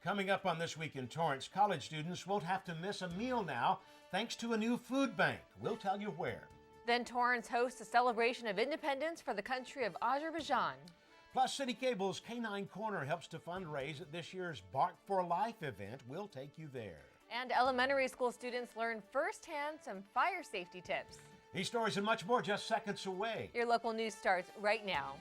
Coming up on This Week in Torrance, college students won't have to miss a meal now thanks to a new food bank. We'll tell you where. Then Torrance hosts a celebration of independence for the country of Azerbaijan. Plus, CitiCable's K9 Corner helps to fundraise at this year's Bark for Life event. We'll take you there. And elementary school students learn firsthand some fire safety tips. These stories and much more just seconds away. Your local news starts right now.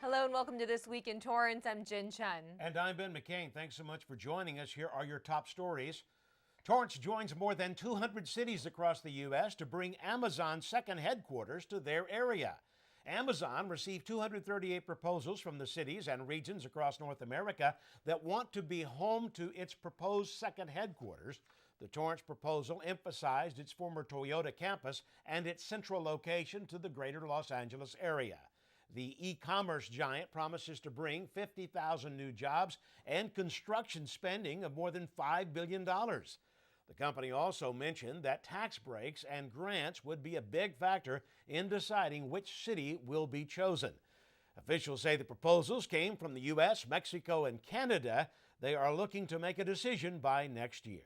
Hello and welcome to This Week in Torrance. I'm Jin Chen. And I'm Ben McCain. Thanks so much for joining us. Here are your top stories. Torrance joins more than 200 cities across the U.S. to bring Amazon's second headquarters to their area. Amazon received 238 proposals from the cities and regions across North America that want to be home to its proposed second headquarters. The Torrance proposal emphasized its former Toyota campus and its central location to the greater Los Angeles area. The e-commerce giant promises to bring 50,000 new jobs and construction spending of more than $5 billion. The company also mentioned that tax breaks and grants would be a big factor in deciding which city will be chosen. Officials say the proposals came from the U.S., Mexico, and Canada. They are looking to make a decision by next year.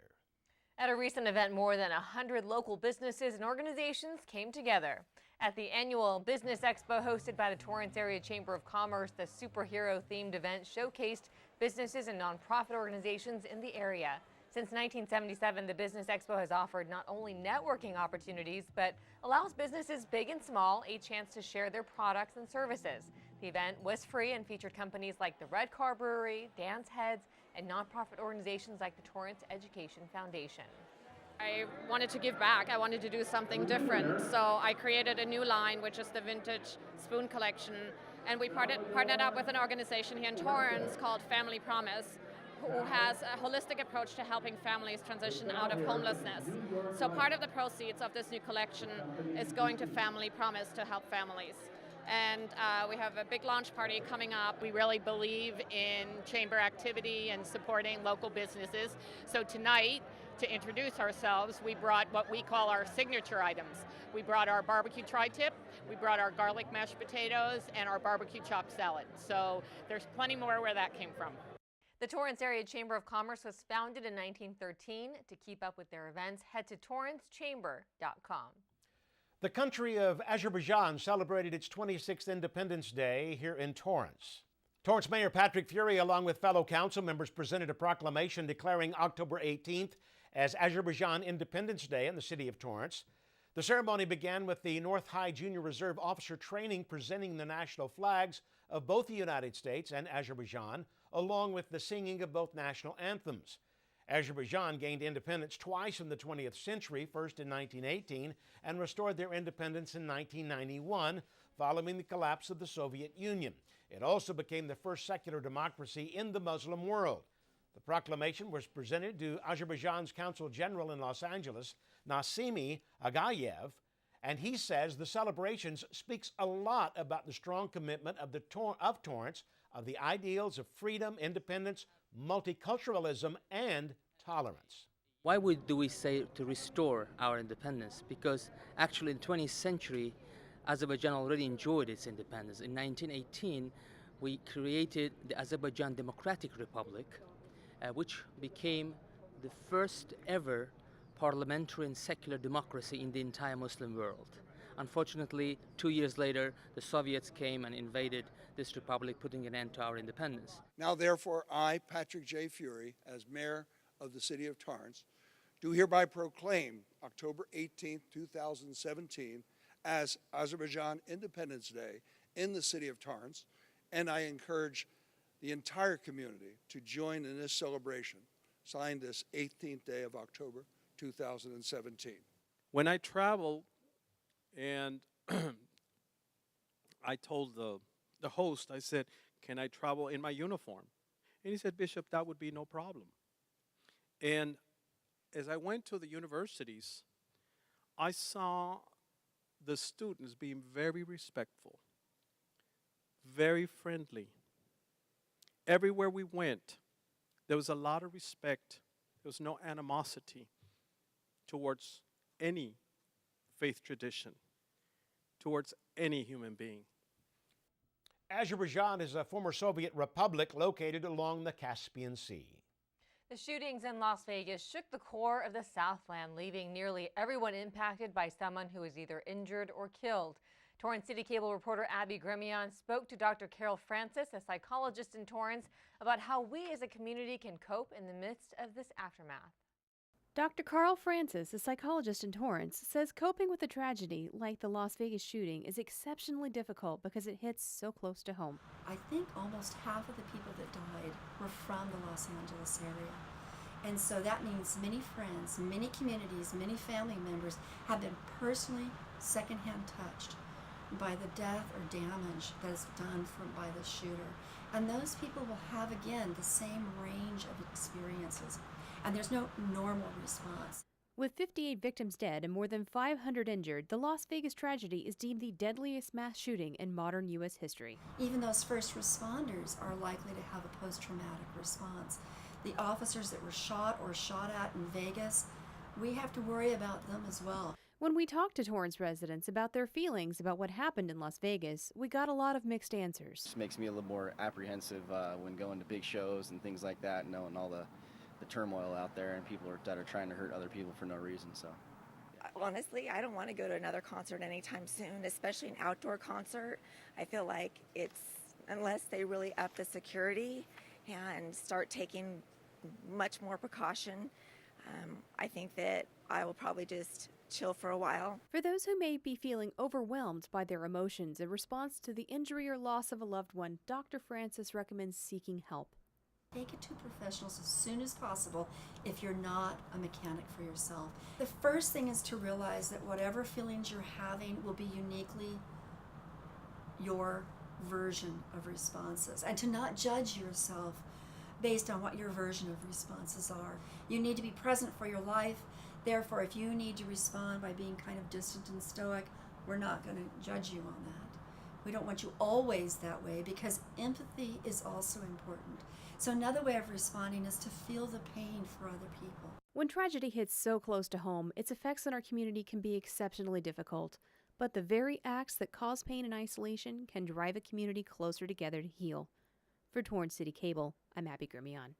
At a recent event, more than 100 local businesses and organizations came together. At the annual Business Expo hosted by the Torrance Area Chamber of Commerce, the superhero-themed event showcased businesses and nonprofit organizations in the area. Since 1977, the Business Expo has offered not only networking opportunities, but allows businesses big and small a chance to share their products and services. The event was free and featured companies like the Red Car Brewery, Dance Heads, and nonprofit organizations like the Torrance Education Foundation. I wanted to give back. I wanted to do something different. So I created a new line, which is the Vintage Spoon Collection. And we partnered up with an organization here in Torrance called Family Promise, who has a holistic approach to helping families transition out of homelessness. So part of the proceeds of this new collection is going to Family Promise to help families. And we have a big launch party coming up. We really believe in chamber activity and supporting local businesses. So tonight, to introduce ourselves, we brought what we call our signature items. We brought our barbecue tri-tip, we brought our garlic mashed potatoes, and our barbecue chopped salad. So there's plenty more where that came from. The Torrance Area Chamber of Commerce was founded in 1913. To keep up with their events, head to torrancechamber.com. The country of Azerbaijan celebrated its 26th Independence Day here in Torrance. Torrance Mayor Patrick Fury, along with fellow council members, presented a proclamation declaring October 18th as Azerbaijan Independence Day in the city of Torrance. The ceremony began with the North High Junior Reserve Officer Training presenting the national flags of both the United States and Azerbaijan, along with the singing of both national anthems. Azerbaijan gained independence twice in the 20th century, first in 1918 and restored their independence in 1991 following the collapse of the Soviet Union. It also became the first secular democracy in the Muslim world. The proclamation was presented to Azerbaijan's Consul General in Los Angeles, Nasimi Agayev, and he says the celebrations speaks a lot about the strong commitment of Torrance of the ideals of freedom, independence, multiculturalism, and tolerance. Why do we say to restore our independence? Because actually in the 20th century, Azerbaijan already enjoyed its independence. In 1918, we created the Azerbaijan Democratic Republic, which became the first ever parliamentary and secular democracy in the entire Muslim world. Unfortunately, 2 years later, the Soviets came and invaded this republic, putting an end to our independence. Now, therefore, I, Patrick J. Fury, as mayor of the city of Torrance, do hereby proclaim October 18, 2017 as Azerbaijan Independence Day in the city of Torrance, and I encourage the entire community to join in this celebration, signed this 18th day of October 2017. When I traveled and I told the host, I said, can I travel in my uniform? And he said, Bishop, that would be no problem. And as I went to the universities, I saw the students being very respectful, very friendly. Everywhere we went, there was a lot of respect. There was no animosity towards any faith tradition, towards any human being. Azerbaijan is a former Soviet republic located along the Caspian Sea. The shootings in Las Vegas shook the core of the Southland, leaving nearly everyone impacted by someone who was either injured or killed. Torrance CitiCABLE reporter Abbie Gremillion spoke to Dr. Carol Francis, a psychologist in Torrance, about how we as a community can cope in the midst of this aftermath. Dr. Carl Francis, a psychologist in Torrance, says coping with a tragedy like the Las Vegas shooting is exceptionally difficult because it hits so close to home. I think almost half of the people that died were from the Los Angeles area. And so that means many friends, many communities, many family members have been personally secondhand touched by the death or damage that is done by the shooter. And those people will have, again, the same range of experiences. And there's no normal response. With 58 victims dead and more than 500 injured, the Las Vegas tragedy is deemed the deadliest mass shooting in modern U.S. history. Even those first responders are likely to have a post-traumatic response. The officers that were shot or shot at in Vegas, we have to worry about them as well. When we talked to Torrance residents about their feelings about what happened in Las Vegas, we got a lot of mixed answers. It makes me a little more apprehensive when going to big shows and things like that, knowing all the turmoil out there and people that are trying to hurt other people for no reason. So, honestly, I don't want to go to another concert anytime soon, especially an outdoor concert. I feel like unless they really up the security and start taking much more precaution, I think that I will probably just chill for a while. For those who may be feeling overwhelmed by their emotions in response to the injury or loss of a loved one, Dr. Francis recommends seeking help. Take it to professionals as soon as possible if you're not a mechanic for yourself. The first thing is to realize that whatever feelings you're having will be uniquely your version of responses, and to not judge yourself based on what your version of responses are. You need to be present for your life. Therefore, if you need to respond by being kind of distant and stoic, we're not going to judge you on that. We don't want you always that way, because empathy is also important. So another way of responding is to feel the pain for other people. When tragedy hits so close to home, its effects on our community can be exceptionally difficult. But the very acts that cause pain and isolation can drive a community closer together to heal. For Torrance CitiCABLE, I'm Abbie Gremillion.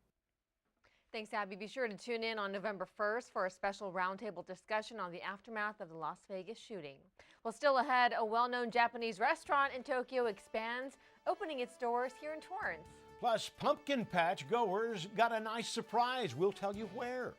Thanks, Abbie. Be sure to tune in on November 1st for a special roundtable discussion on the aftermath of the Las Vegas shooting. Well, still ahead, a well-known Japanese restaurant in Tokyo expands, opening its doors here in Torrance. Plus, pumpkin patch goers got a nice surprise. We'll tell you where.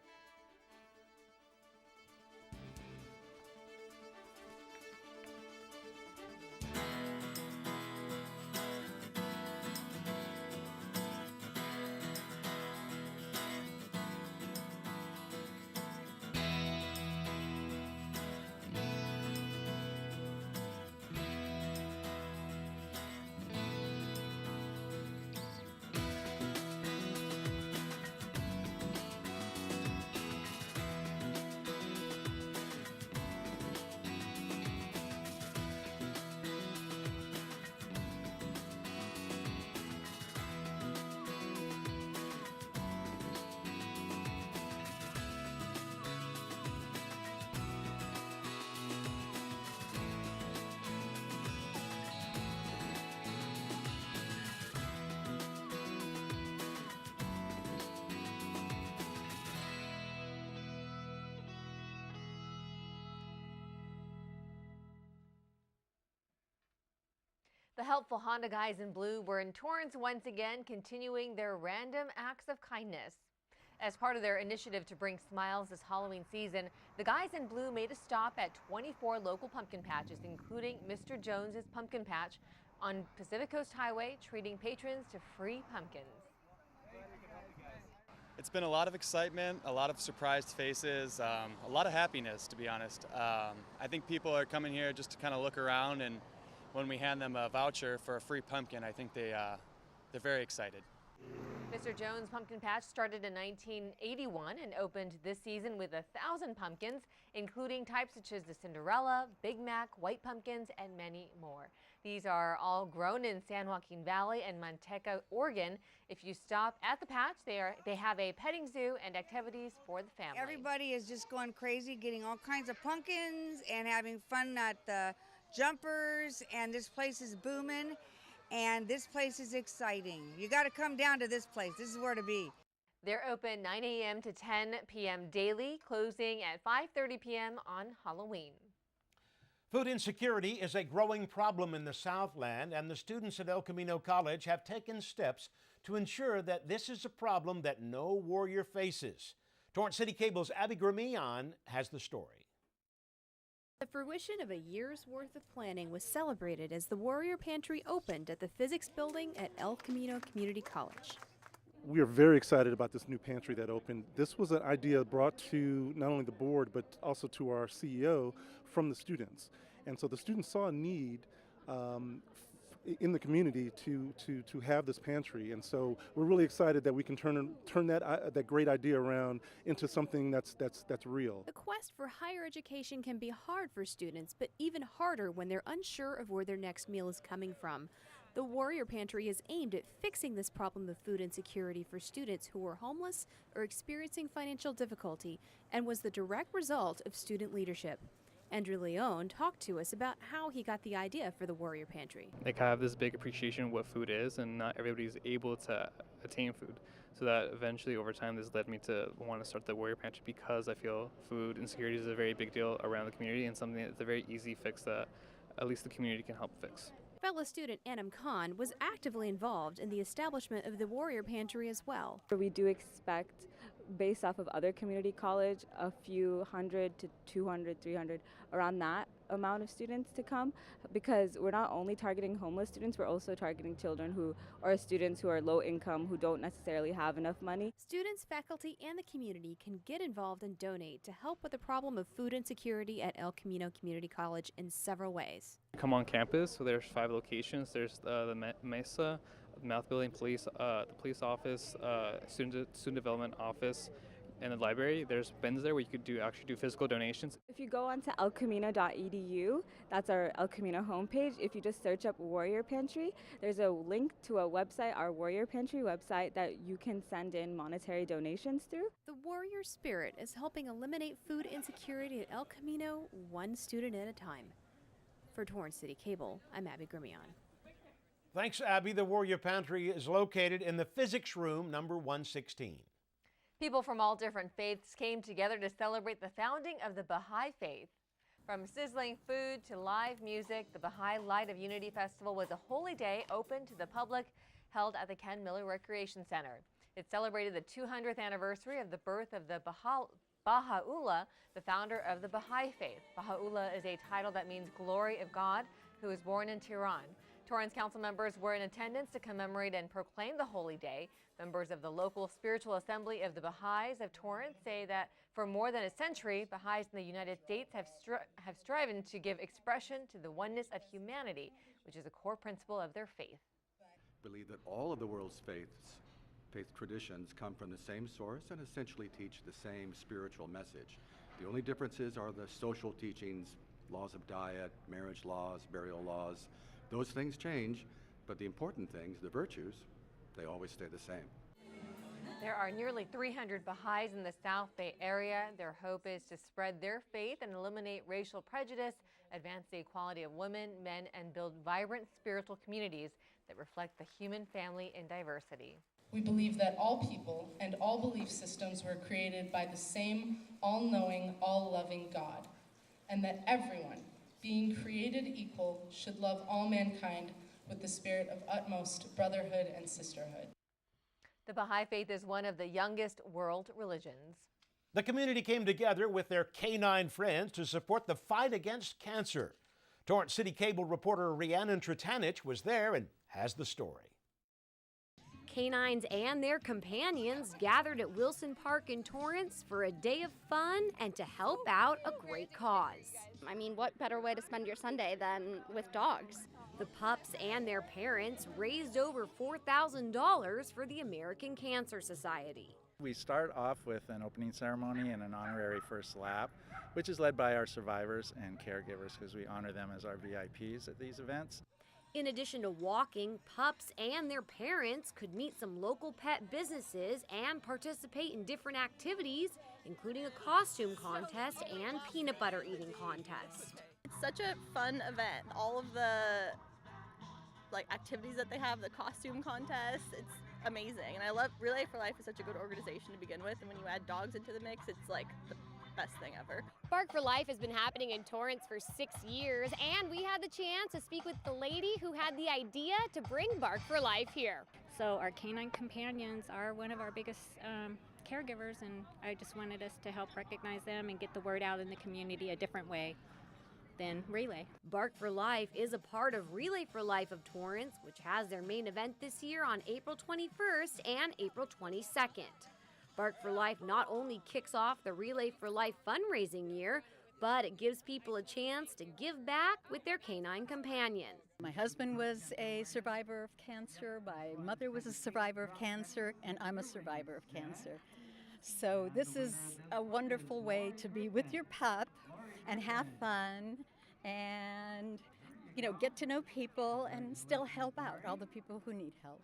The helpful Honda guys in blue were in Torrance once again, continuing their random acts of kindness. As part of their initiative to bring smiles this Halloween season, the guys in blue made a stop at 24 local pumpkin patches, including Mr. Jones's Pumpkin Patch on Pacific Coast Highway, treating patrons to free pumpkins. It's been a lot of excitement, a lot of surprised faces, a lot of happiness, to be honest. I think people are coming here just to kind of look around, and when we hand them a voucher for a free pumpkin, I think they're very excited. Mr. Jones' Pumpkin Patch started in 1981 and opened this season with 1,000 pumpkins, including types such as the Cinderella, Big Mac, White Pumpkins, and many more. These are all grown in San Joaquin Valley and Manteca, Oregon. If you stop at the patch, they have a petting zoo and activities for the family. Everybody is just going crazy, getting all kinds of pumpkins and having fun at the jumpers, and this place is booming, and this place is exciting. You got to come down to this place. This is where to be. They're open 9 a.m. to 10 p.m. daily, closing at 5:30 p.m. on Halloween. Food insecurity is a growing problem in the Southland, and the students at El Camino College have taken steps to ensure that this is a problem that no warrior faces. Torrance CitiCable's Abbie Gremillion has the story. The fruition of a year's worth of planning was celebrated as the Warrior Pantry opened at the Physics Building at El Camino Community College. We are very excited about this new pantry that opened. This was an idea brought to not only the board, but also to our CEO from the students. And so the students saw a need in the community to have this pantry. And so we're really excited that we can turn that great idea around into something that's real. The quest for higher education can be hard for students, but even harder when they're unsure of where their next meal is coming from. The Warrior Pantry is aimed at fixing this problem of food insecurity for students who are homeless or experiencing financial difficulty, and was the direct result of student leadership. Andrew Leone talked to us about how he got the idea for the Warrior Pantry. Like, I have this big appreciation of what food is, and not everybody's able to attain food. So that eventually, over time, this led me to want to start the Warrior Pantry, because I feel food insecurity is a very big deal around the community, and something that's a very easy fix that at least the community can help fix. Fellow student Anam Khan was actively involved in the establishment of the Warrior Pantry as well. We do expect, based off of other community college, a few hundred to 200, 300, around that amount of students to come, because we're not only targeting homeless students, we're also targeting children who are students who are low income, who don't necessarily have enough money. Students, faculty, and the community can get involved and donate to help with the problem of food insecurity at El Camino Community College in several ways. Come on campus, so there's 5 locations. There's the Mesa, the Mouth Building, the police office, student development office, and the library. There's bins there where you could actually do physical donations. If you go onto elcamino.edu, that's our El Camino homepage. If you just search up Warrior Pantry, there's a link to a website, our Warrior Pantry website, that you can send in monetary donations through. The Warrior Spirit is helping eliminate food insecurity at El Camino, one student at a time. For Torrance CitiCable, I'm Abbie Gremillion. Thanks, Abbie. The Warrior Pantry is located in the Physics Room, number 116. People from all different faiths came together to celebrate the founding of the Baha'i faith. From sizzling food to live music, the Baha'i Light of Unity Festival was a holy day open to the public, held at the Ken Miller Recreation Center. It celebrated the 200th anniversary of the birth of the Baha'u'llah, the founder of the Baha'i faith. Baha'u'llah is a title that means glory of God, who was born in Tehran. Torrance council members were in attendance to commemorate and proclaim the holy day. Members of the local spiritual assembly of the Baha'is of Torrance say that for more than a century, Baha'is in the United States have striven to give expression to the oneness of humanity, which is a core principle of their faith. Believe that all of the world's faith traditions come from the same source and essentially teach the same spiritual message. The only differences are the social teachings, laws of diet, marriage laws, burial laws. Those things change, but the important things, the virtues, they always stay the same. There are nearly 300 Baha'is in the South Bay area. Their hope is to spread their faith and eliminate racial prejudice, advance the equality of women, men, and build vibrant spiritual communities that reflect the human family in diversity. We believe that all people and all belief systems were created by the same all-knowing, all-loving God, and that everyone, being created equal, should love all mankind with the spirit of utmost brotherhood and sisterhood. The Baha'i faith is one of the youngest world religions. The community came together with their canine friends to support the fight against cancer. Torrance CitiCable reporter Rhiannon Tritanich was there and has the story. Canines and their companions gathered at Wilson Park in Torrance for a day of fun and to help out a great cause. I mean, what better way to spend your Sunday than with dogs? The pups and their parents raised over $4,000 for the American Cancer Society. We start off with an opening ceremony and an honorary first lap, which is led by our survivors and caregivers because we honor them as our VIPs at these events. In addition to walking, pups and their parents could meet some local pet businesses and participate in different activities, including a costume contest and peanut butter eating contest. It's such a fun event. All of the activities that they have, the costume contest, it's amazing. And I love Relay for Life is such a good organization to begin with, and when you add dogs into the mix, it's like the best thing ever. Bark for Life has been happening in Torrance for 6 years, and we had the chance to speak with the lady who had the idea to bring Bark for Life here. So our canine companions are one of our biggest caregivers, and I just wanted us to help recognize them and get the word out in the community a different way than Relay. Bark for Life is a part of Relay for Life of Torrance, which has their main event this year on April 21st and April 22nd. Bark for Life not only kicks off the Relay for Life fundraising year, but it gives people a chance to give back with their canine companion. My husband was a survivor of cancer, my mother was a survivor of cancer, and I'm a survivor of cancer. So this is a wonderful way to be with your pup and have fun and, get to know people and still help out all the people who need help.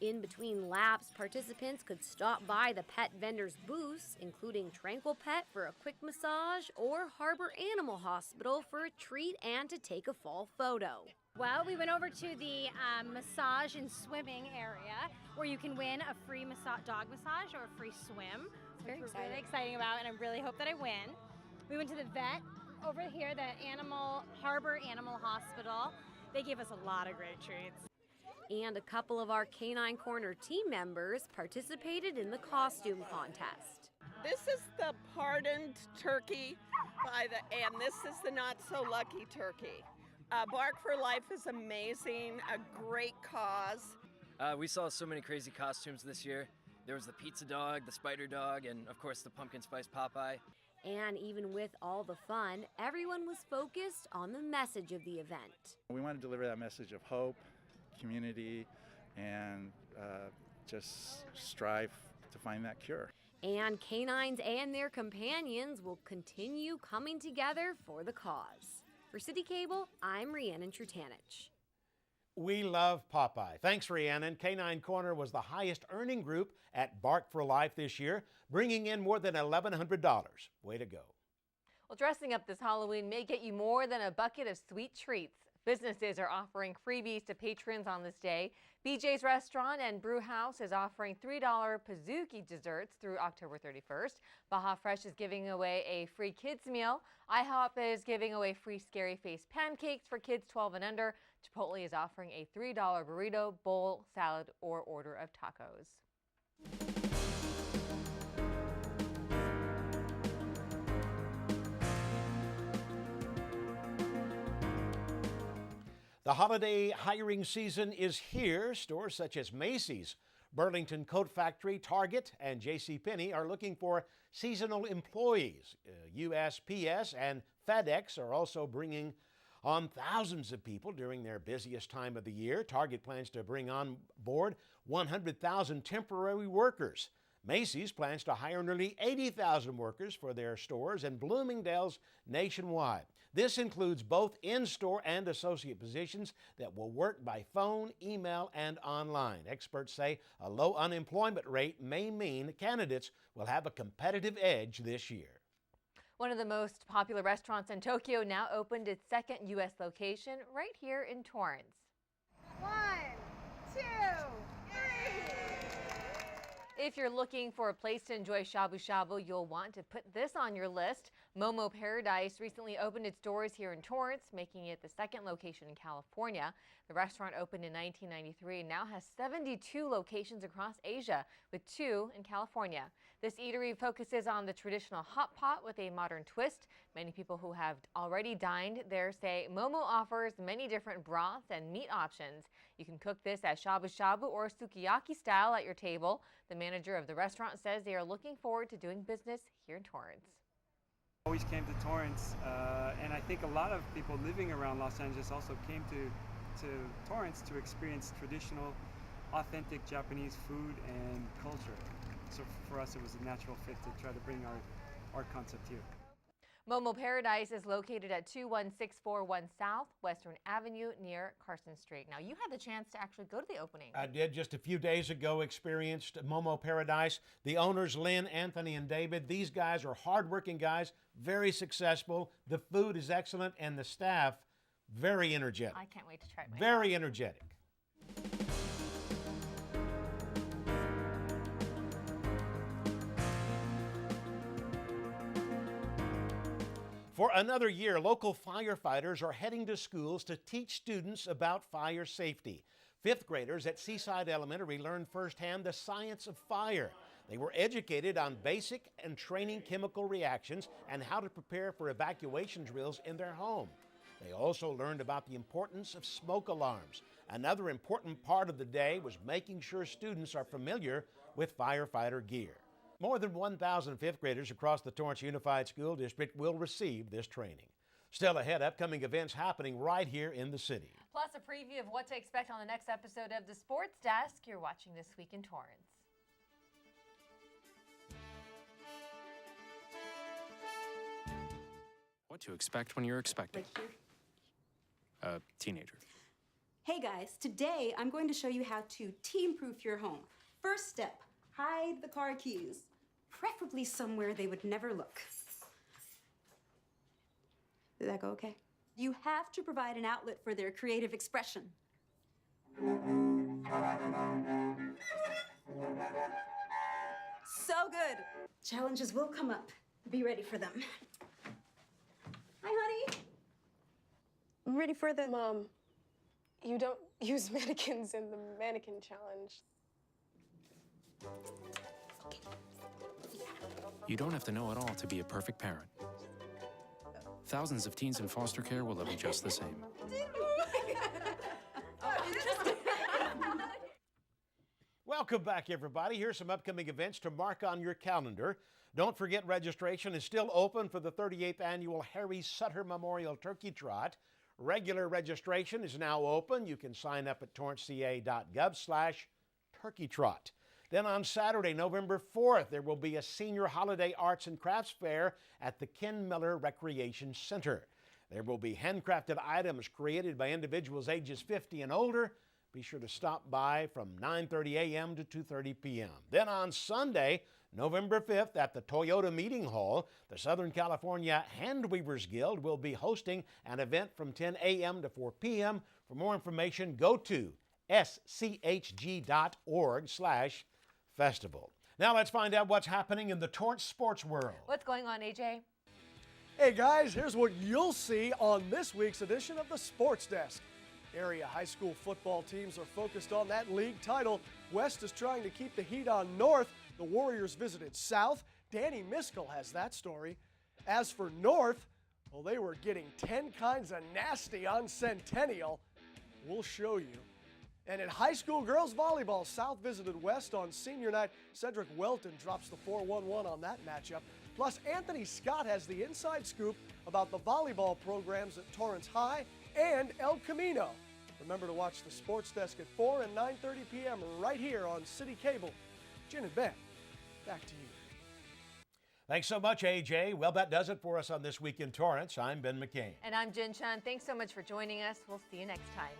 In between laps, participants could stop by the pet vendors' booths, including Tranquil Pet for a quick massage or Harbor Animal Hospital for a treat and to take a fall photo. Well, we went over to the massage and swimming area where you can win a free dog massage or a free swim. It's very exciting about, and I really hope that I win. We went to the vet over here, the Harbor Animal Hospital. They gave us a lot of great treats. And a couple of our Canine Corner team members participated in the costume contest. This is the pardoned turkey, and this is the not so lucky turkey. Bark for Life is amazing, a great cause. We saw so many crazy costumes this year. There was the pizza dog, the spider dog, and of course the pumpkin spice Popeye. And even with all the fun, everyone was focused on the message of the event. We want to deliver that message of hope, community, and just strive to find that cure. And canines and their companions will continue coming together for the cause. For CitiCABLE, I'm Rhiannon Trutanich. We love Popeye. Thanks, Rhiannon. Canine Corner was the highest earning group at Bark for Life this year, bringing in more than $1,100. Way to go. Well, dressing up this Halloween may get you more than a bucket of sweet treats. Businesses are offering freebies to patrons on this day. BJ's Restaurant and Brew House is offering $3 Pizookie desserts through October 31st. Baja Fresh is giving away a free kids meal. IHOP is giving away free Scary Face pancakes for kids 12 and under. Chipotle is offering a $3 burrito, bowl, salad, or order of tacos. The holiday hiring season is here. Stores such as Macy's, Burlington Coat Factory, Target, and JCPenney are looking for seasonal employees. USPS and FedEx are also bringing on thousands of people during their busiest time of the year. Target plans to bring on board 100,000 temporary workers. Macy's plans to hire nearly 80,000 workers for their stores and Bloomingdale's nationwide. This includes both in-store and associate positions that will work by phone, email, and online. Experts say a low unemployment rate may mean candidates will have a competitive edge this year. One of the most popular restaurants in Tokyo now opened its second U.S. location right here in Torrance. 1, 2, 3. If you're looking for a place to enjoy shabu-shabu, you'll want to put this on your list. Momo Paradise recently opened its doors here in Torrance, making it the second location in California. The restaurant opened in 1993 and now has 72 locations across Asia, with 2 in California. This eatery focuses on the traditional hot pot with a modern twist. Many people who have already dined there say Momo offers many different broths and meat options. You can cook this as shabu-shabu or sukiyaki style at your table. The manager of the restaurant says they are looking forward to doing business here in Torrance. Always came to Torrance, and I think a lot of people living around Los Angeles also came to Torrance to experience traditional, authentic Japanese food and culture. So for us, it was a natural fit to try to bring our concept here. Momo Paradise is located at 21641 South Western Avenue near Carson Street. Now, you had the chance to actually go to the opening. I did just a few days ago, experienced Momo Paradise. The owners, Lynn, Anthony, and David, these guys are hardworking guys, very successful. The food is excellent, and the staff, very energetic. I can't wait to try it myself. Very energetic. For another year, local firefighters are heading to schools to teach students about fire safety. Fifth graders at Seaside Elementary learned firsthand the science of fire. They were educated on basic and training chemical reactions and how to prepare for evacuation drills in their home. They also learned about the importance of smoke alarms. Another important part of the day was making sure students are familiar with firefighter gear. More than 1,000 fifth graders across the Torrance Unified School District will receive this training. Still ahead, upcoming events happening right here in the city. Plus a preview of what to expect on the next episode of the Sports Desk. You're watching This Week in Torrance. What to expect when you're expecting. A teenager. Hey guys, today I'm going to show you how to team-proof your home. First step, hide the car keys, preferably somewhere they would never look. Did that go okay? You have to provide an outlet for their creative expression. So good. Challenges will come up. Be ready for them. Hi, honey. I'm ready for the... Mom, you don't use mannequins in the mannequin challenge. You don't have to know it all to be a perfect parent. Thousands of teens in foster care will love you just the same. Welcome back, everybody. Here's some upcoming events to mark on your calendar. Don't forget, registration is still open for the 38th annual Harry Sutter Memorial Turkey Trot. Regular registration is now open. You can sign up at torranceca.gov/turkey trot. Then on Saturday, November 4th, there will be a senior holiday arts and crafts fair at the Ken Miller Recreation Center. There will be handcrafted items created by individuals ages 50 and older. Be sure to stop by from 9:30 a.m. to 2:30 p.m. Then on Sunday, November 5th, at the Toyota Meeting Hall, the Southern California Handweavers Guild will be hosting an event from 10 a.m. to 4 p.m. For more information, go to schg.org/festival. Now let's find out what's happening in the Torrance sports world. What's going on, AJ? Hey guys, here's what you'll see on this week's edition of the Sports Desk. Area high school football teams are focused on that league title. West is trying to keep the heat on North. The Warriors visited South. Danny Miskell has that story. As for North, well, they were getting 10 kinds of nasty on Centennial. We'll show you. And in high school girls volleyball, South visited West on senior night. Cedric Welton drops the 4-1-1 on that matchup. Plus, Anthony Scott has the inside scoop about the volleyball programs at Torrance High and El Camino. Remember to watch the Sports Desk at 4 and 9:30 p.m. right here on City Cable. Jin and Ben, back to you. Thanks so much, AJ. Well, that does it for us on This Week in Torrance. I'm Ben McCain. And I'm Jin Chun. Thanks so much for joining us. We'll see you next time.